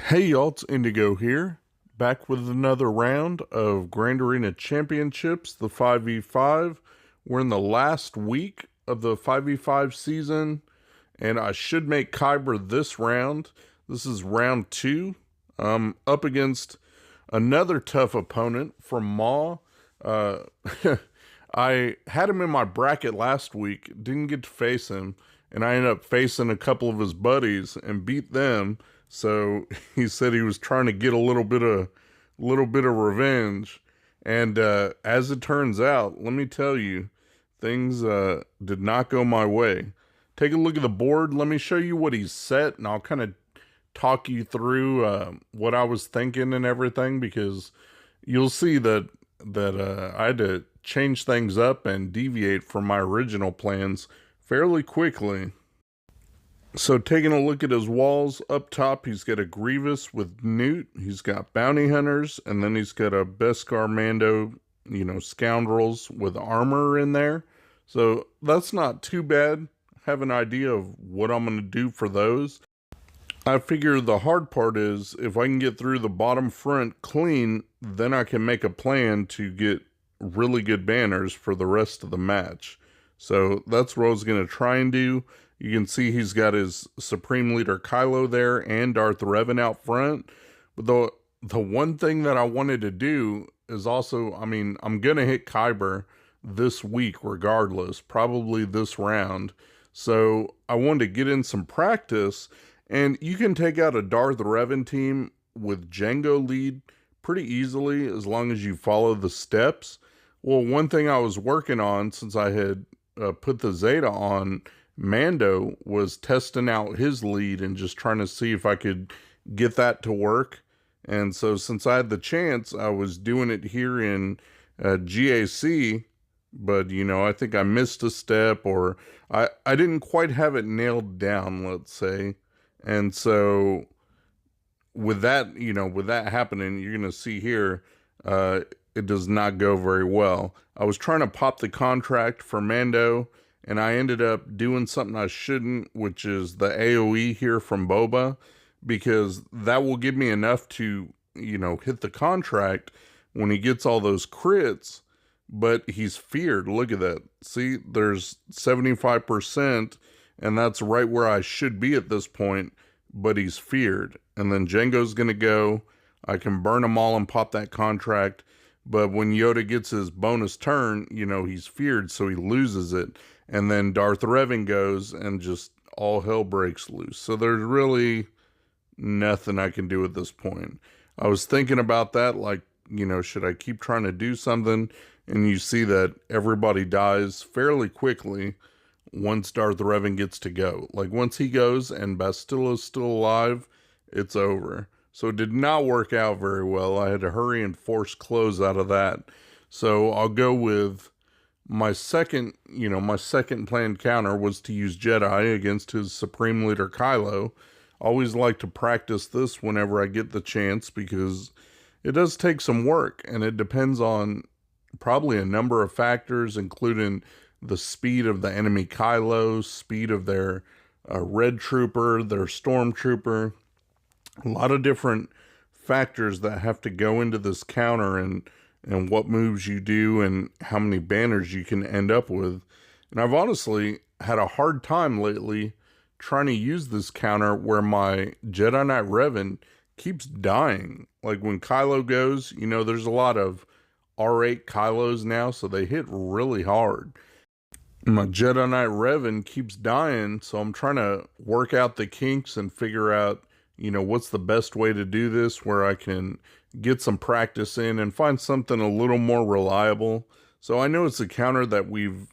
Hey y'all, it's Indigo here, back with another round of Grand Arena Championships, the 5v5. We're in the last week of the 5v5 season, and I should make Kyber this round. This is round 2. Up against another tough opponent from Maw. Uh, I had him in my bracket last week, didn't get to face him, and I ended up facing a couple of his buddies and beat them. So he said he was trying to get a little bit of revenge. And as it turns out, let me tell you, things did not go my way. Take a look at the board. Let me show you what he's set, and I'll kind of talk you through what I was thinking and everything, because you'll see that I had to change things up and deviate from my original plans fairly quickly. So taking a look at his walls, up top he's got a Grievous with Newt, he's got Bounty Hunters, and then he's got a Beskar Mando, scoundrels with armor in there. So that's not too bad. I have an idea of what I'm going to do for those. I figure the hard part is if I can get through the bottom front clean, then I can make a plan to get really good banners for the rest of the match. So that's what I was going to try and do. You can see he's got his Supreme Leader Kylo there and Darth Revan out front. But the one thing that I wanted to do is also, I'm going to hit Kyber this week regardless, probably this round. So I wanted to get in some practice, and you can take out a Darth Revan team with Jango lead pretty easily as long as you follow the steps. Well, one thing I was working on since I had put the Zeta on Mando was testing out his lead and just trying to see if I could get that to work. And so since I had the chance, I was doing it here in GAC, but I think I missed a step, or I didn't quite have it nailed down, let's say. And so with that, with that happening, you're going to see here, it does not go very well. I was trying to pop the contract for Mando, and I ended up doing something I shouldn't, which is the AoE here from Boba, because that will give me enough to, hit the contract when he gets all those crits, but he's feared. Look at that. See, there's 75%, and that's right where I should be at this point, but he's feared. And then Jango's going to go. I can burn them all and pop that contract, but when Yoda gets his bonus turn, he's feared, so he loses it. And then Darth Revan goes, and just all hell breaks loose. So there's really nothing I can do at this point. I was thinking about that, like, should I keep trying to do something? And you see that everybody dies fairly quickly once Darth Revan gets to go. Like, once he goes and Bastilla's still alive, it's over. So it did not work out very well. I had to hurry and force close out of that. So I'll go with my second planned counter was to use Jedi against his Supreme Leader Kylo. Always like to practice this whenever I get the chance, because it does take some work, and it depends on probably a number of factors, including the speed of the enemy Kylo, speed of their Red Trooper, their Stormtrooper. A lot of different factors that have to go into this counter, and what moves you do and how many banners you can end up with. And I've honestly had a hard time lately trying to use this counter where my Jedi Knight Revan keeps dying. Like when Kylo goes, there's a lot of R8 Kylos now, so they hit really hard. My Jedi Knight Revan keeps dying, so I'm trying to work out the kinks and figure out, what's the best way to do this where I can get some practice in and find something a little more reliable. So I know it's a counter that we've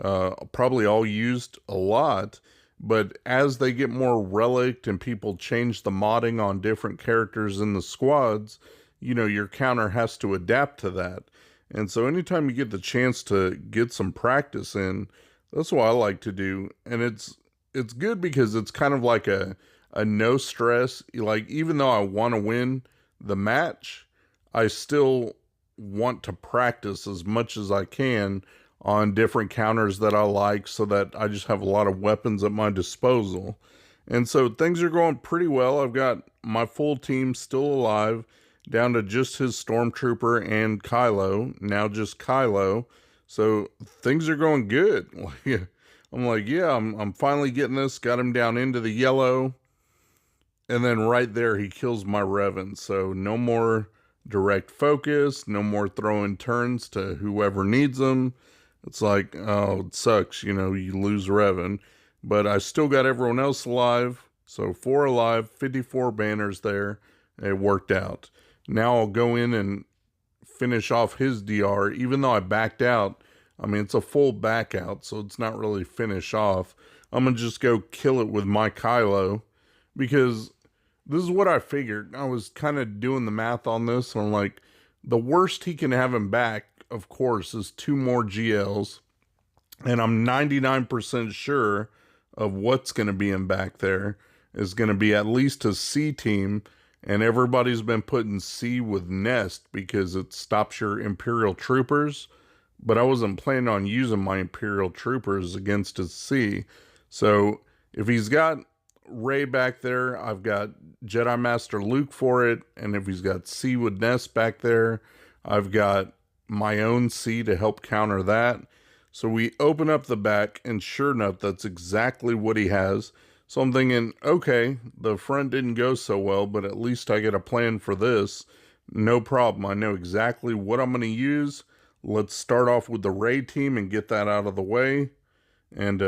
probably all used a lot, but as they get more relicked and people change the modding on different characters in the squads, your counter has to adapt to that. And so anytime you get the chance to get some practice in, that's what I like to do. And it's good because it's kind of like a no stress. Like, even though I want to win the match, I still want to practice as much as I can on different counters that I like, so that I just have a lot of weapons at my disposal. And so things are going pretty well. I've got my full team still alive, down to just his Stormtrooper and Kylo, now just Kylo. So things are going good. I'm like, yeah, I'm finally getting this. Got him down into the yellow. And then right there, he kills my Revan. So no more direct focus, no more throwing turns to whoever needs them. It's like, oh, it sucks, you lose Revan. But I still got everyone else alive. So 4 alive, 54 banners there. It worked out. Now I'll go in and finish off his DR, even though I backed out. I mean, it's a full back out, so it's not really finish off. I'm going to just go kill it with my Kylo, because this is what I figured. I was kind of doing the math on this, and I'm like, the worst he can have him back, of course, is 2 more GLs, and I'm 99% sure of what's going to be in back there is going to be at least a C team, and everybody's been putting C with Nest because it stops your Imperial Troopers, but I wasn't planning on using my Imperial Troopers against his C. So if he's got Rey back there, I've got Jedi Master Luke for it, and if he's got C with Nest back there, I've got my own C to help counter that. So we open up the back, and sure enough, that's exactly what he has. So I'm thinking, okay, the front didn't go so well, but at least I get a plan for this. No problem. I know exactly what I'm going to use. Let's start off with the Rey team and get that out of the way and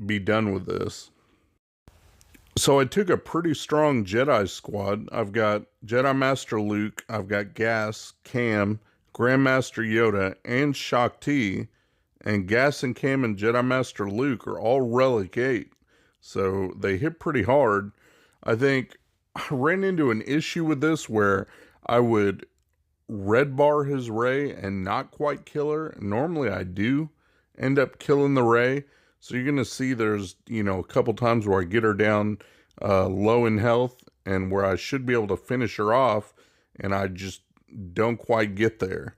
be done with this. So I took a pretty strong Jedi squad. I've got Jedi Master Luke, I've got Gas, Cam, Grandmaster Yoda, and Shaak Ti. And Gas and Cam and Jedi Master Luke are all Relic 8. So they hit pretty hard. I think I ran into an issue with this where I would red bar his Rey and not quite kill her. Normally I do end up killing the Rey. So you're going to see there's, a couple times where I get her down low in health and where I should be able to finish her off, and I just don't quite get there.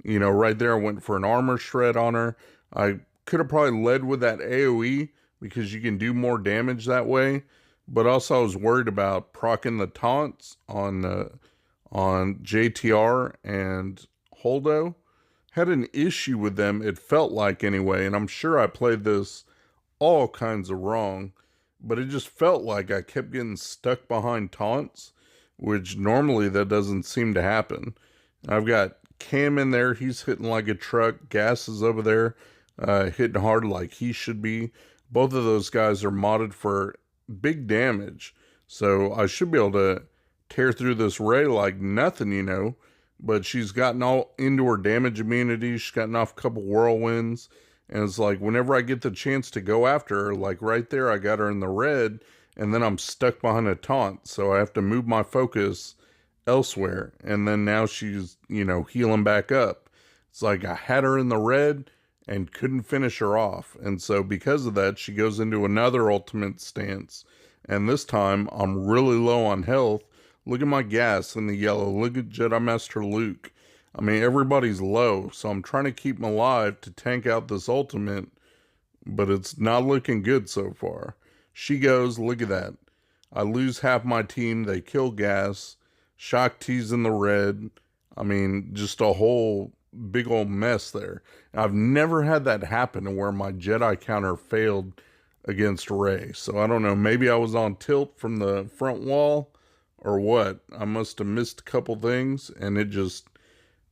Right there I went for an armor shred on her. I could have probably led with that AoE because you can do more damage that way, but also I was worried about proccing the taunts on JTR and Holdo. Had an issue with them, it felt like anyway, and I'm sure I played this all kinds of wrong, but it just felt like I kept getting stuck behind taunts, which normally that doesn't seem to happen. I've got Cam in there, he's hitting like a truck. Gas is over there hitting hard like he should be. Both of those guys are modded for big damage, so I should be able to tear through this Rey like nothing, but she's gotten all into her damage immunity. She's gotten off a couple whirlwinds, and it's like whenever I get the chance to go after her, like right there I got her in the red, and then I'm stuck behind a taunt, so I have to move my focus elsewhere, and then now she's, healing back up. It's like I had her in the red and couldn't finish her off, and so because of that, she goes into another ultimate stance, and this time I'm really low on health. Look at my Gas in the yellow. Look at Jedi Master Luke. I mean, everybody's low, so I'm trying to keep them alive to tank out this ultimate, but it's not looking good so far. She goes, look at that. I lose half my team. They kill Gas. Shaak Ti's in the red. I mean, just a whole big old mess there. I've never had that happen where my Jedi counter failed against Rey. So I don't know. Maybe I was on tilt from the front wall, or what. I must have missed a couple things, and it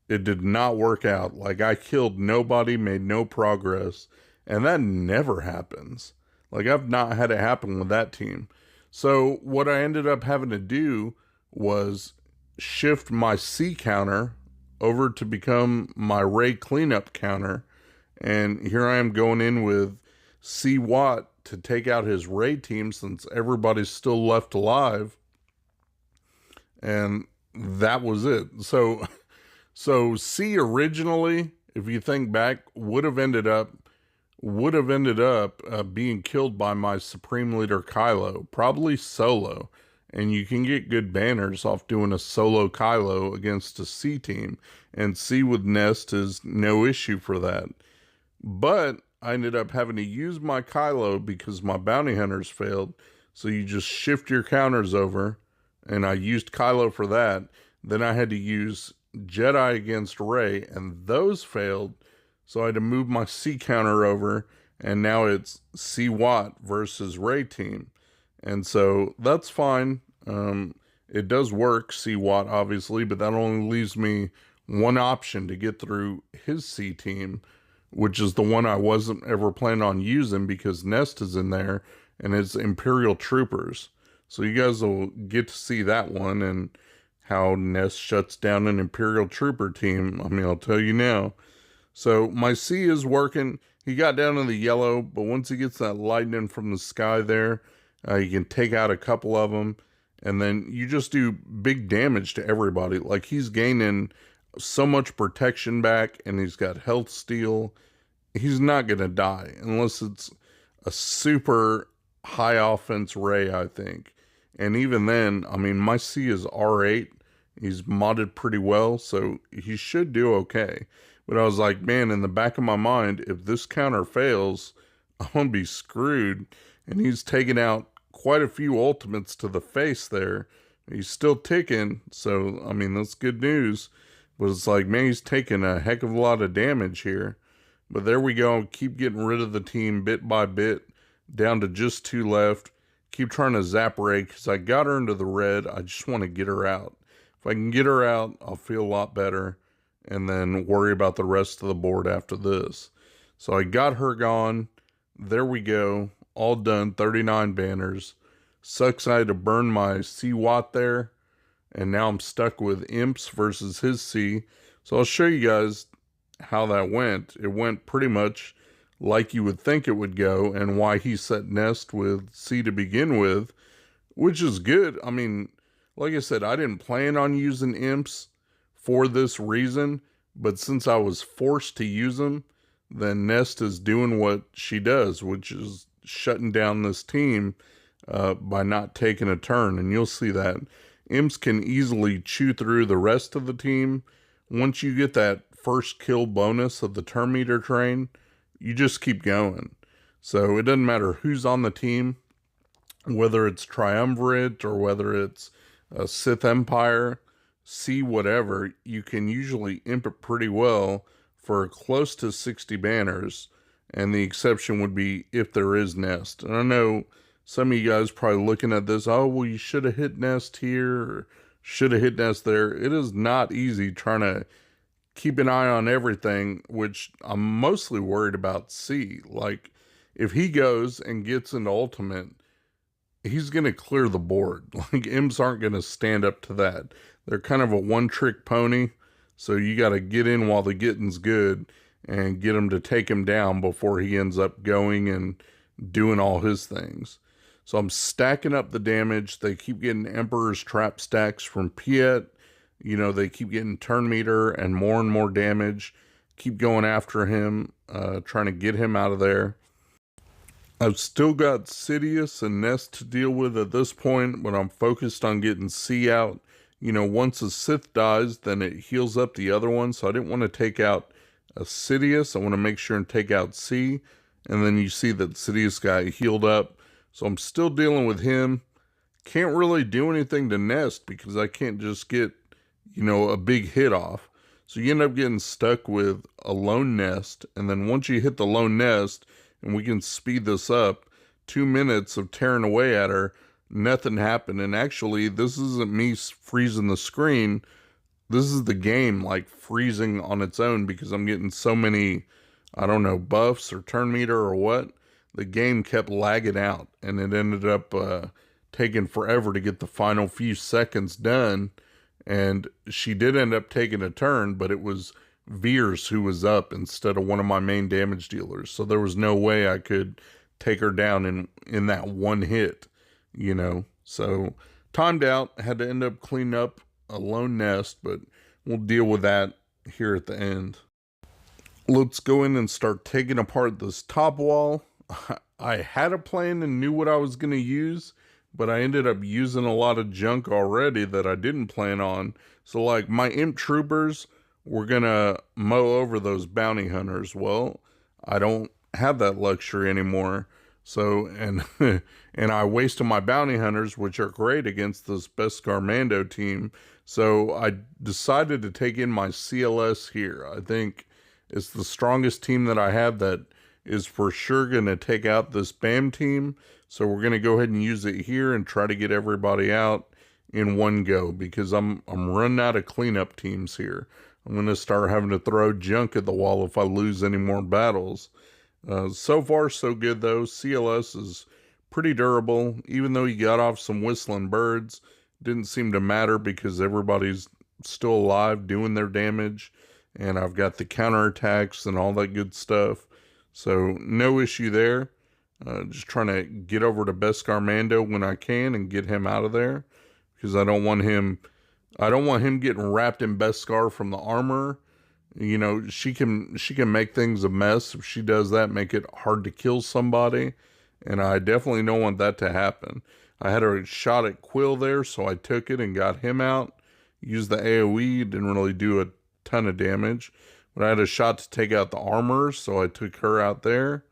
did not work out. Like, I killed nobody, made no progress, and that never happens. Like, I've not had it happen with that team. So what I ended up having to do was shift my C counter over to become my Rey cleanup counter, and here I am going in with C Watt to take out his Rey team since everybody's still left alive. And that was it. So C originally, if you think back, would have ended up being killed by my Supreme Leader Kylo, probably solo. And you can get good banners off doing a solo Kylo against a C team, and C with Nest is no issue for that. But I ended up having to use my Kylo because my bounty hunters failed. So you just shift your counters over, and I used Kylo for that. Then I had to use Jedi against Rey, and those failed. So I had to move my C counter over, and now it's C Watt versus Rey team. And so that's fine. It does work, C Watt, obviously, but that only leaves me one option to get through his C team, which is the one I wasn't ever planning on using because Nest is in there, and it's Imperial Troopers. So you guys will get to see that one and how Nest shuts down an Imperial Trooper team. I mean, I'll tell you now. So my C is working. He got down to the yellow, but once he gets that lightning from the sky there, you can take out a couple of them, and then you just do big damage to everybody. Like, he's gaining so much protection back, and he's got health steal. He's not going to die unless it's a super high offense Rey, I think. And even then, I mean, my C is R8. He's modded pretty well, so he should do okay. But I was like, man, in the back of my mind, if this counter fails, I'm going to be screwed. And he's taken out quite a few ultimates to the face there. He's still ticking, so, I mean, that's good news. But it's like, man, he's taking a heck of a lot of damage here. But there we go. Keep getting rid of the team bit by bit, down to just 2 left. Keep trying to zap Rey, because I got her into the red. I just want to get her out. If I can get her out, I'll feel a lot better, and then worry about the rest of the board after this. So I got her gone. There we go. All done. 39 banners. Sucks I had to burn my C Watt there, and now I'm stuck with Imps versus his C. So I'll show you guys how that went. It went pretty much like you would think it would go, and why he set Nest with C to begin with, which is good. I mean, like I said, I didn't plan on using Imps for this reason, but since I was forced to use them, then Nest is doing what she does, which is shutting down this team by not taking a turn, and you'll see that. Imps can easily chew through the rest of the team. Once you get that first kill bonus of the turn meter train, you just keep going. So it doesn't matter who's on the team, whether it's Triumvirate or whether it's a Sith Empire, C whatever, you can usually imp it pretty well for close to 60 banners, and the exception would be if there is Nest. And I know some of you guys probably looking at this, oh, well, you should have hit Nest here, or should have hit Nest there. It is not easy trying to keep an eye on everything, which I'm mostly worried about C. Like, if he goes and gets into Ultimate, he's going to clear the board. Like, Imps aren't going to stand up to that. They're kind of a one-trick pony, so you got to get in while the getting's good and get him to take him down before he ends up going and doing all his things. So I'm stacking up the damage. They keep getting Emperor's Trap stacks from Piet. You know, they keep getting turn meter and more damage. Keep going after him, trying to get him out of there. I've still got Sidious and Nest to deal with at this point, but I'm focused on getting C out. You know, once a Sith dies, then it heals up the other one, so I didn't want to take out a Sidious. I want to make sure and take out C, and then you see that Sidious got healed up. So I'm still dealing with him. Can't really do anything to Nest because I can't just get, you know, a big hit off. So you end up getting stuck with a lone Nest, and then once you hit the lone Nest, and we can speed this up, 2 minutes of tearing away at her, nothing happened. And actually, this isn't me freezing the screen. This is the game, like, freezing on its own because I'm getting so many, I don't know, buffs or turn meter or what. The game kept lagging out, and it ended up taking forever to get the final few seconds done. And she did end up taking a turn, but it was Veers who was up instead of one of my main damage dealers. So there was no way I could take her down in that one hit, you know. So timed out, had to end up cleaning up a lone Nest, but we'll deal with that here at the end. Let's go in and start taking apart this top wall. I had a plan and knew what I was going to use, but I ended up using a lot of junk already that I didn't plan on. So, like, my Imp Troopers were going to mow over those bounty hunters. Well, I don't have that luxury anymore. So, and and I wasted my bounty hunters, which are great against this Beskar Mando team. So I decided to take in my CLS here. I think it's the strongest team that I have that is for sure going to take out this BAM team. So we're going to go ahead and use it here and try to get everybody out in one go, because I'm running out of cleanup teams here. I'm going to start having to throw junk at the wall if I lose any more battles. So far, so good, though. CLS is pretty durable. Even though he got off some whistling birds, didn't seem to matter because everybody's still alive doing their damage. And I've got the counterattacks and all that good stuff. So no issue there. Just trying to get over to Beskar Mando when I can and get him out of there, because I don't want him getting wrapped in Beskar from the armor. You know, she can make things a mess. If she does that, make it hard to kill somebody. And I definitely don't want that to happen. I had a shot at Quill there, so I took it and got him out. Used the AoE, didn't really do a ton of damage. But I had a shot to take out the armor, so I took her out there.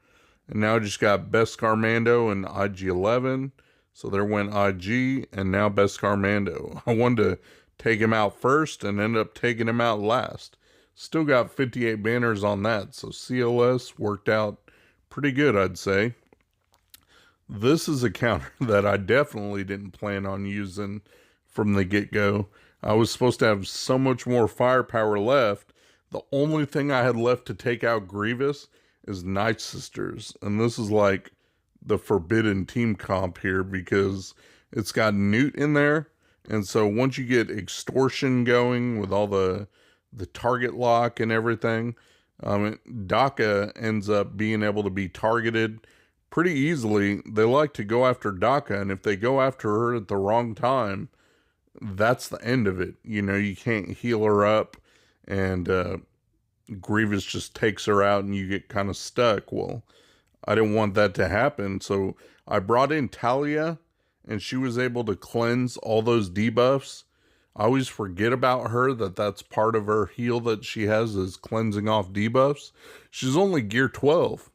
And now I just got Beskar Mando and IG-11. So there went IG, and now Beskar Mando. I wanted to take him out first and ended up taking him out last. Still got 58 banners on that, so CLS worked out pretty good, I'd say. This is a counter that I definitely didn't plan on using from the get-go. I was supposed to have so much more firepower left. The only thing I had left to take out Grievous is Night Sisters, and this is like the forbidden team comp here because it's got Newt in there. And so once you get extortion going with all the target lock and everything, Daka ends up being able to be targeted pretty easily. They like to go after Daka, and if they go after her at the wrong time, that's the end of it. You know, you can't heal her up, and Grievous just takes her out and you get kind of stuck. Well, I didn't want that to happen, so I brought in Talia, and she was able to cleanse all those debuffs. I always forget about her, that's part of her heal that she has is cleansing off debuffs. She's only gear 12.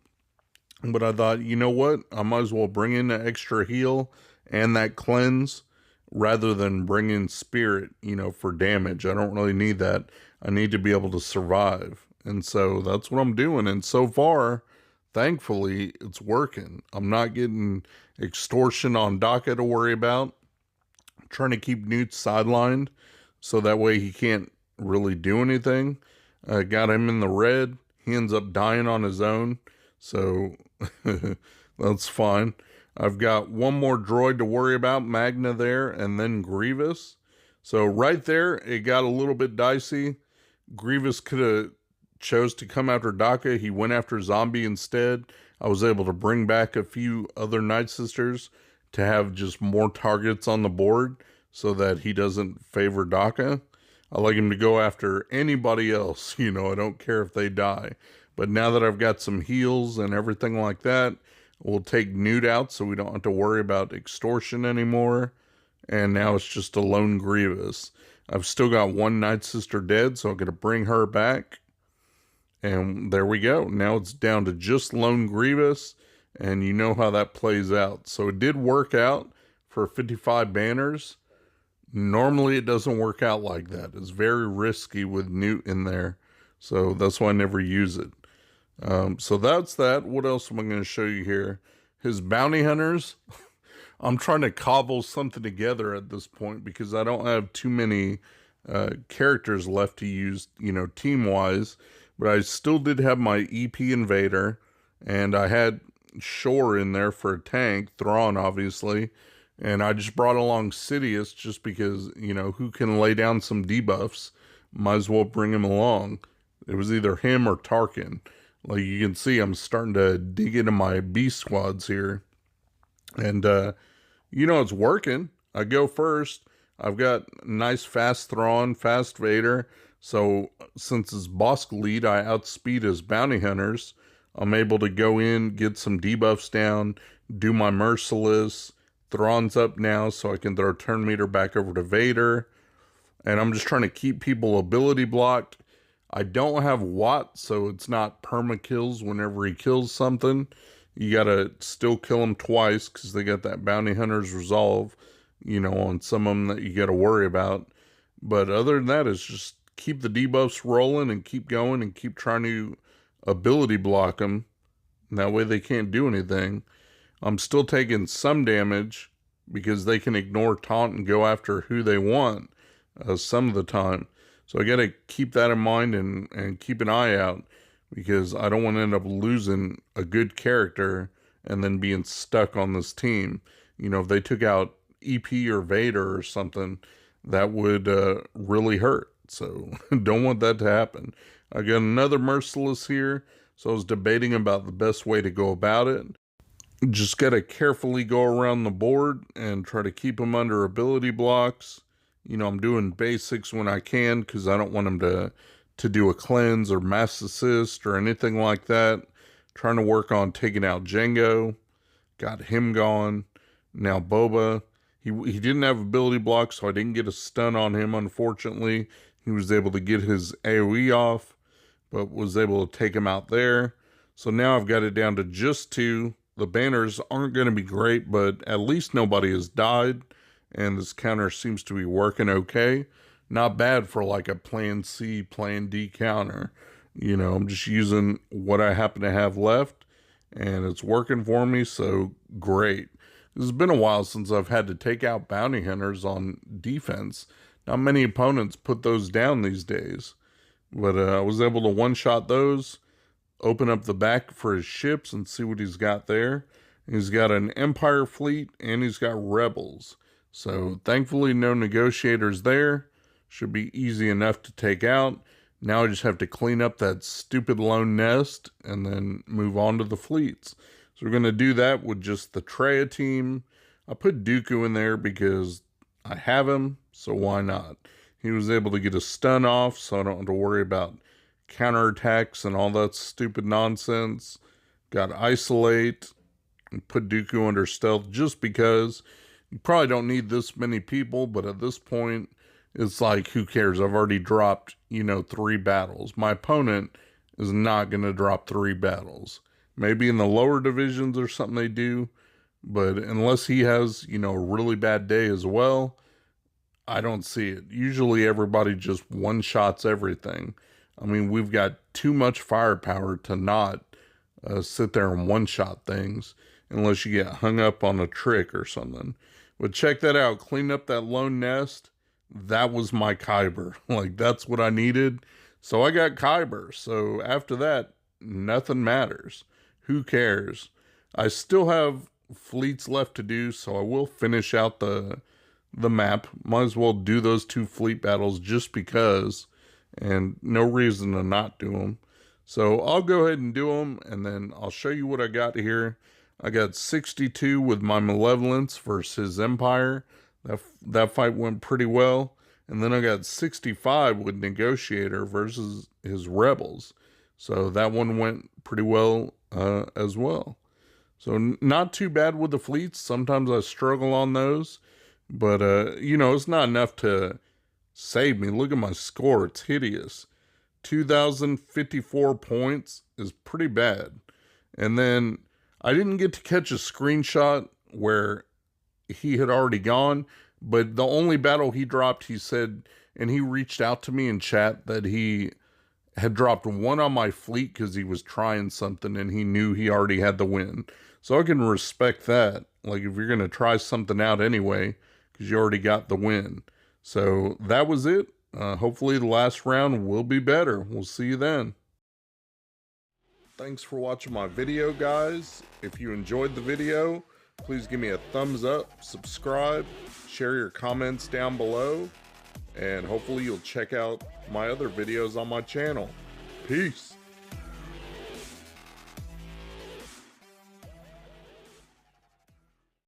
But I thought, you know what? I might as well bring in an extra heal and that cleanse rather than bring in spirit, you know, for damage. I don't really need that. I need to be able to survive. And so that's what I'm doing. And so far, thankfully, it's working. I'm not getting extortion on Daka to worry about. Trying to keep Newt sidelined so that way he can't really do anything. Got him in the red. He ends up dying on his own, so that's fine. I've got one more droid to worry about, Magna there, and then Grievous. So right there, it got a little bit dicey. Grievous could have chose to come after Daka. He went after Zombie instead. I was able to bring back a few other Night Sisters to have just more targets on the board so that he doesn't favor Daka. I like him to go after anybody else, you know, I don't care if they die. But now that I've got some heals and everything like that, we'll take Newt out so we don't have to worry about extortion anymore. And now it's just a lone Grievous. I've still got one Night Sister dead, so I'm going to bring her back. And there we go. Now it's down to just lone Grievous. And you know how that plays out. So it did work out for 55 banners. Normally it doesn't work out like that. It's very risky with Newt in there. So that's why I never use it. So that's that. What else am I going to show you here? His bounty hunters. I'm trying to cobble something together at this point because I don't have too many characters left to use, you know, team-wise. But I still did have my EP Invader. And I had Shore in there for a tank, Thrawn obviously, and I just brought along Sidious just because, you know, who can lay down some debuffs, might as well bring him along. It was either him or Tarkin. Like you can see, I'm starting to dig into my B squads here, and you know, it's working. I go first. I've got nice fast Thrawn, fast Vader, so since it's Bosk lead, I outspeed his bounty hunters. I'm able to go in, get some debuffs down, do my Merciless. Thrawn's up now, so I can throw turn meter back over to Vader. And I'm just trying to keep people ability blocked. I don't have Watt, so it's not perma kills whenever he kills something. You gotta still kill them twice because they got that bounty hunter's resolve, on some of them that you gotta worry about. But other than that, it's just keep the debuffs rolling and keep going and keep trying to ability block them. And that way they can't do anything. I'm still taking some damage because they can ignore taunt and go after who they want some of the time. So I got to keep that in mind and keep an eye out because I don't want to end up losing a good character and then being stuck on this team. If they took out EP or Vader or something, that would really hurt. So don't want that to happen. I got another Merciless here. So I was debating about the best way to go about it. Just got to carefully go around the board and try to keep them under ability blocks. I'm doing basics when I can because I don't want them to do a cleanse or mass assist or anything like that. Trying to work on taking out Django. Got him gone. Now Boba. He didn't have ability blocks, so I didn't get a stun on him, unfortunately. He was able to get his AoE off, but was able to take him out there. So now I've got it down to just 2. The banners aren't going to be great, but at least nobody has died, and this counter seems to be working okay. Not bad for like a plan C, plan D counter. I'm just using what I happen to have left, and it's working for me, so great. It's been a while since I've had to take out bounty hunters on defense. Not many opponents put those down these days. But I was able to one-shot those, open up the back for his ships and see what he's got there. He's got an Empire fleet and he's got Rebels. So thankfully no negotiators there. Should be easy enough to take out. Now I just have to clean up that stupid lone nest and then move on to the fleets. So we're going to do that with just the Traya team. I put Dooku in there because I have him, so why not? He was able to get a stun off, so I don't have to worry about counterattacks and all that stupid nonsense. Got Isolate and put Dooku under stealth just because you probably don't need this many people, but at this point, it's like, who cares? I've already dropped, 3 battles. My opponent is not going to drop 3 battles. Maybe in the lower divisions or something they do, but unless he has, a really bad day as well, I don't see it. Usually everybody just one-shots everything. I mean, we've got too much firepower to not sit there and one-shot things unless you get hung up on a trick or something. But check that out. Clean up that lone nest. That was my Kyber. Like, that's what I needed. So I got Kyber. So after that, nothing matters. Who cares? I still have fleets left to do, so I will finish out the map. Might as well do those 2 fleet battles just because, and no reason to not do them. So I'll go ahead and do them, and then I'll show you what I got here. I got 62 with my Malevolence versus Empire. That fight went pretty well. And then I got 65 with Negotiator versus his Rebels. So that one went pretty well as well. So not too bad with the fleets. Sometimes I struggle on those. But, it's not enough to save me. Look at my score. It's hideous. 2,054 points is pretty bad. And then I didn't get to catch a screenshot where he had already gone. But the only battle he dropped, he said, and he reached out to me in chat that he had dropped 1 on my fleet because he was trying something and he knew he already had the win. So I can respect that. Like, if you're going to try something out anyway, because you already got the win. So that was it. Hopefully the last round will be better. We'll see you then. Thanks for watching my video, guys. If you enjoyed the video, please give me a thumbs up, subscribe, share your comments down below, and hopefully you'll check out my other videos on my channel. Peace.